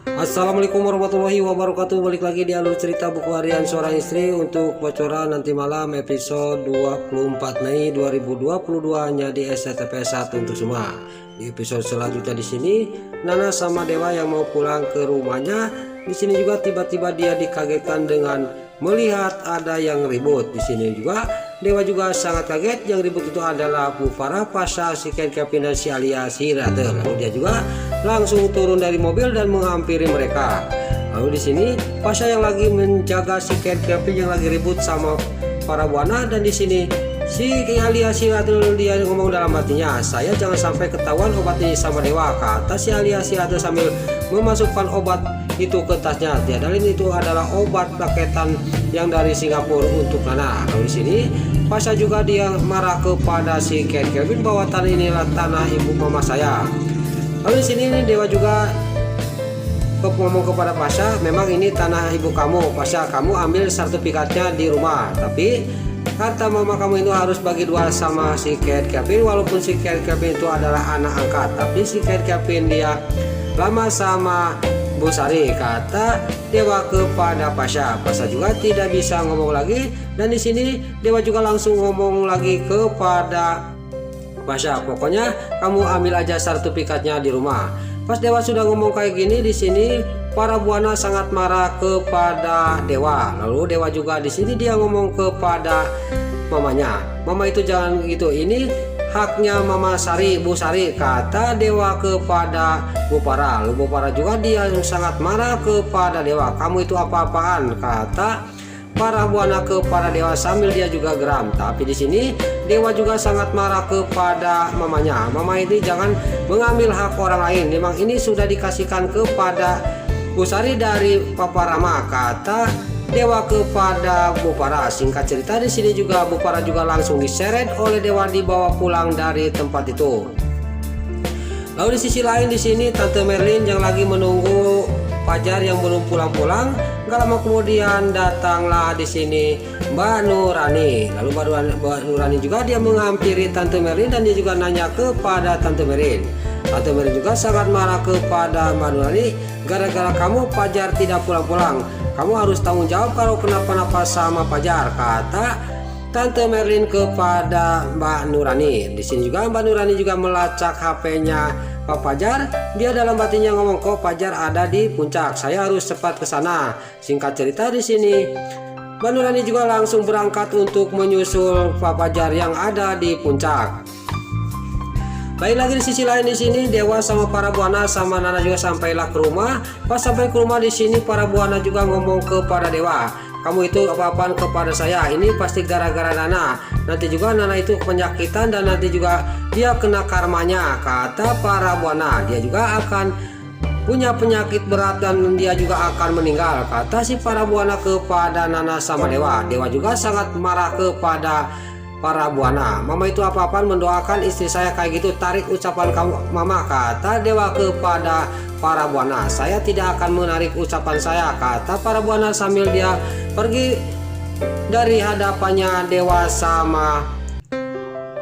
Assalamualaikum warahmatullahi wabarakatuh. Balik lagi di alur cerita buku harian seorang istri untuk bocoran nanti malam episode 24 Mei 2022 hanya di SCTV1 untuk semua. Di episode selanjutnya di sini Nana sama Dewa yang mau pulang ke rumahnya. Di sini juga tiba-tiba dia dikagetkan dengan melihat ada yang ribut. Di sini juga Dewa juga sangat kaget. Yang ribut itu adalah Bu Farah, Pasha, si Ken, Kevin, dan si Alia, si Rate. Lalu dia juga langsung turun dari mobil dan menghampiri mereka. Lalu di sini Pasha yang lagi menjaga si Ken, Kevin yang lagi ribut sama para buana, dan di sini si Alia, si Rate dia ngomong dalam hatinya, saya jangan sampai ketahuan obat ini sama Dewa, kata si Alia, si Rate sambil memasukkan obat itu ke tasnya. Tiada lain itu adalah obat paketan yang dari Singapura untuk Nana. Lalu di sini Pasha juga dia marah kepada si Ken Kevin bahwa tanah inilah tanah ibu mama saya. Lalu di sini Dewa juga ngomong kepada Pasha, memang ini tanah ibu kamu Pasha, kamu ambil sertifikatnya di rumah, tapi kata mama kamu itu harus bagi dua sama si Ken Kevin. Walaupun si Ken Kevin itu adalah anak angkat, tapi si Ken Kevin dia lama sama Bu Sari, kata Dewa kepada Pasha. Pasha juga tidak bisa ngomong lagi, dan di sini Dewa juga langsung ngomong lagi kepada Pasha, pokoknya kamu ambil aja sertifikatnya di rumah. Pas Dewa sudah ngomong kayak gini, di sini para buana sangat marah kepada Dewa. Lalu Dewa juga di sini dia ngomong kepada mamanya, mama itu jangan gitu, ini haknya Mama Sari, Bu Sari, kata Dewa kepada Bu Farah. Lalu Bu Farah juga dia sangat marah kepada Dewa, kamu itu apa-apaan, kata para buana kepada Dewa sambil dia juga geram. Tapi di sini Dewa juga sangat marah kepada mamanya, mama ini jangan mengambil hak orang lain, memang ini sudah dikasihkan kepada Bu Sari dari Papa Rama, kata Dewa kepada Bu Farah. Singkat cerita di sini juga Bu Farah juga langsung diseret oleh Dewa, dibawa pulang dari tempat itu. Lalu di sisi lain di sini Tante Merlin yang lagi menunggu Fajar yang belum pulang-pulang. Gak lama kemudian datanglah di sini Mbak Nurani. Lalu Mbak Nurani juga dia menghampiri Tante Merlin dan dia juga nanya kepada Tante Merlin. Tante Merlin juga sangat marah kepada Mbak Nurani, gara-gara kamu Fajar tidak pulang-pulang, kamu harus tanggung jawab kalau kenapa-napa sama Fajar, kata Tante Merlin kepada Mbak Nurani. Di sini juga Mbak Nurani juga melacak HP-nya Pak Fajar. Dia dalam hatinya ngomong, kok Fajar ada di puncak, saya harus cepat ke sana. Singkat cerita di sini Mbak Nurani juga langsung berangkat untuk menyusul Pak Fajar yang ada di puncak. Baik, lagi di sisi lain di sini Dewa sama para buana sama Nana juga sampailah ke rumah. Pas sampai ke rumah di sini para buana juga ngomong kepada Dewa, kamu itu apa-apaan kepada saya, ini pasti gara-gara Nana. Nanti juga Nana itu penyakitan dan nanti juga dia kena karmanya, kata para buana. Dia juga akan punya penyakit berat dan dia juga akan meninggal, kata si para buana kepada Nana sama Dewa. Dewa juga sangat marah kepada para buana, mama itu apa-apaan mendoakan istri saya kayak gitu, tarik ucapan kamu mama, kata Dewa kepada para buana. Saya tidak akan menarik ucapan saya, kata para buana sambil dia pergi dari hadapannya Dewa sama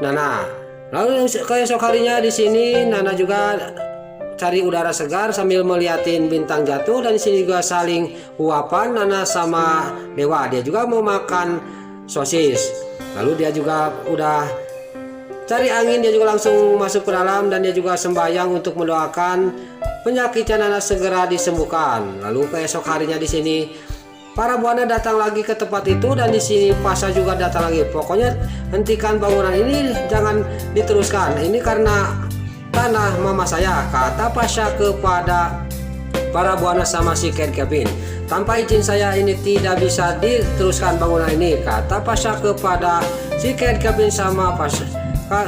Nana. Lalu keesok harinya di sini Nana juga cari udara segar sambil melihatin bintang jatuh, dan di sini juga saling uapan Nana sama Dewa. Dia juga mau makan sosis. Lalu dia juga udah cari angin, dia juga langsung masuk ke dalam dan dia juga sembahyang untuk mendoakan penyakitnya Nana segera disembuhkan. Lalu keesok harinya di sini para buana datang lagi ke tempat itu, dan di sini Pasha juga datang lagi. Pokoknya hentikan bangunan ini, jangan diteruskan, ini karena tanah mama saya, kata Pasha kepada para buana sama si Ken Kevin. Tanpa izin saya ini tidak bisa diteruskan bangunan ini, kata Pasha kepada si Ken Kevin sama Pasha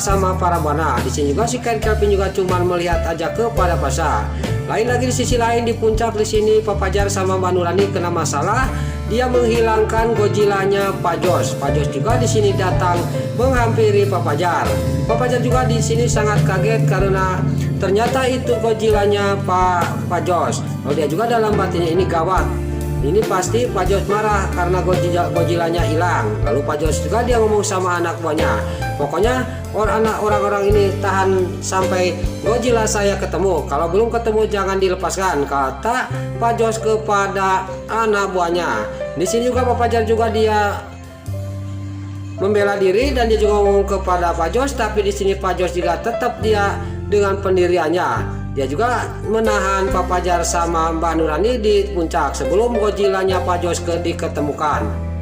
sama para buana. Di sini juga si Ken Kevin juga cuma melihat aja kepada Pasha. Lain lagi di sisi lain di puncak di sini Pak Fajar sama Mbak Nurani kena masalah. Dia menghilangkan Godzilla-nya Pak Jos. Pak Jos juga di sini datang menghampiri Pak Fajar. Pak Fajar juga di sini sangat kaget karena ternyata itu Godzilla-nya Pak Jos. Lalu dia juga dalam batinnya, ini gawat, ini pasti Pak Jos marah karena Godzilla-nya hilang. Lalu Pak Jos juga dia ngomong sama anak buahnya, pokoknya orang-orang ini tahan sampai Godzilla saya ketemu. Kalau belum ketemu jangan dilepaskan, kata Pak Jos kepada anak buahnya. Di sini juga Pak Fajar juga dia membela diri dan dia juga ngomong kepada Pak Jos, tapi di sini Pak Jos juga tetap dia dengan pendiriannya. Dia juga menahan Pak Fajar sama Mbak Nurani di puncak sebelum Godzilla-nya Pak Jos diketemukan.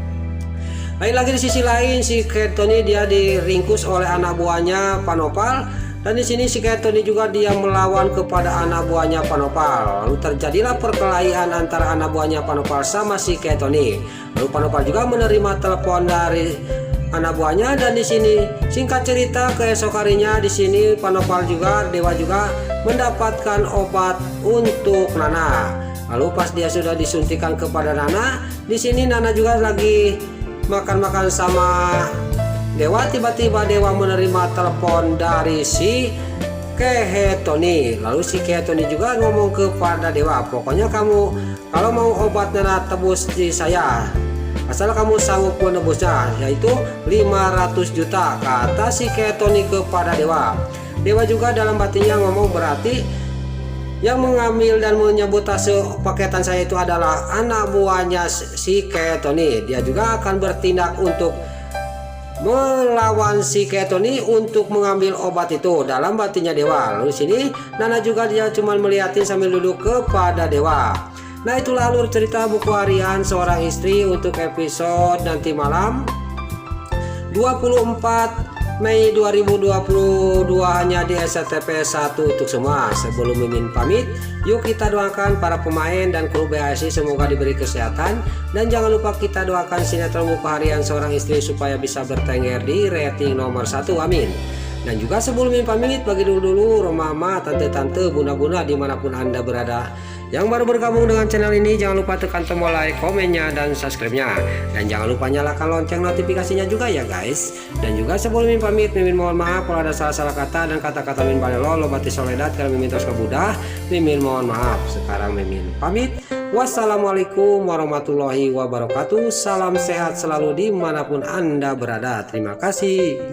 Lain lagi di sisi lain, si Ketoni dia diringkus oleh anak buahnya Panopal, dan di sini si Ketoni juga dia melawan kepada anak buahnya Panopal. Lalu terjadilah perkelahian antara anak buahnya Panopal sama si Ketoni. Lalu Panopal juga menerima telepon dari anak buahnya, dan di sini singkat cerita keesok harinya di sini Panopal juga Dewa juga mendapatkan obat untuk Nana. Lalu pas dia sudah disuntikan kepada Nana, di sini Nana juga lagi makan-makan sama Dewa. Tiba-tiba Dewa menerima telepon dari si Ketoni. Lalu si Ketoni juga ngomong kepada Dewa, pokoknya kamu kalau mau obat Nana tebus di saya, asal kamu sanggup menebusnya, yaitu 500 juta, kata si Ketoni kepada Dewa. Dewa juga dalam batinnya ngomong, berarti yang mengambil dan menyebut hasil paketan saya itu adalah anak buahnya si Ketoni. Dia juga akan bertindak untuk melawan si Ketoni untuk mengambil obat itu dalam batinnya Dewa. Lalu sini Nana juga dia cuma melihatin sambil duduk kepada Dewa. Nah, itulah alur cerita buku harian seorang istri untuk episode nanti malam 24 Mei 2022 hanya di SCTP 1 untuk semua. Sebelum Mimin pamit, yuk kita doakan para pemain dan kru BHSI semoga diberi kesehatan, dan jangan lupa kita doakan sinetron buku harian seorang istri supaya bisa bertengger di rating nomor 1, amin. Dan juga sebelum Mimin pamit, bagi dulu mama, tante-tante, bunda-bunda dimanapun Anda berada yang baru bergabung dengan channel ini, jangan lupa tekan tombol like, komennya, dan subscribe-nya. Dan jangan lupa nyalakan lonceng notifikasinya juga ya guys. Dan juga sebelum Mimin pamit, Mimin mohon maaf kalau ada salah-salah kata dan kata-kata Mimin balelo, lobati soledat, kalau Mimin terus kebudah, Mimin mohon maaf. Sekarang Mimin pamit. Wassalamualaikum warahmatullahi wabarakatuh. Salam sehat selalu dimanapun Anda berada. Terima kasih.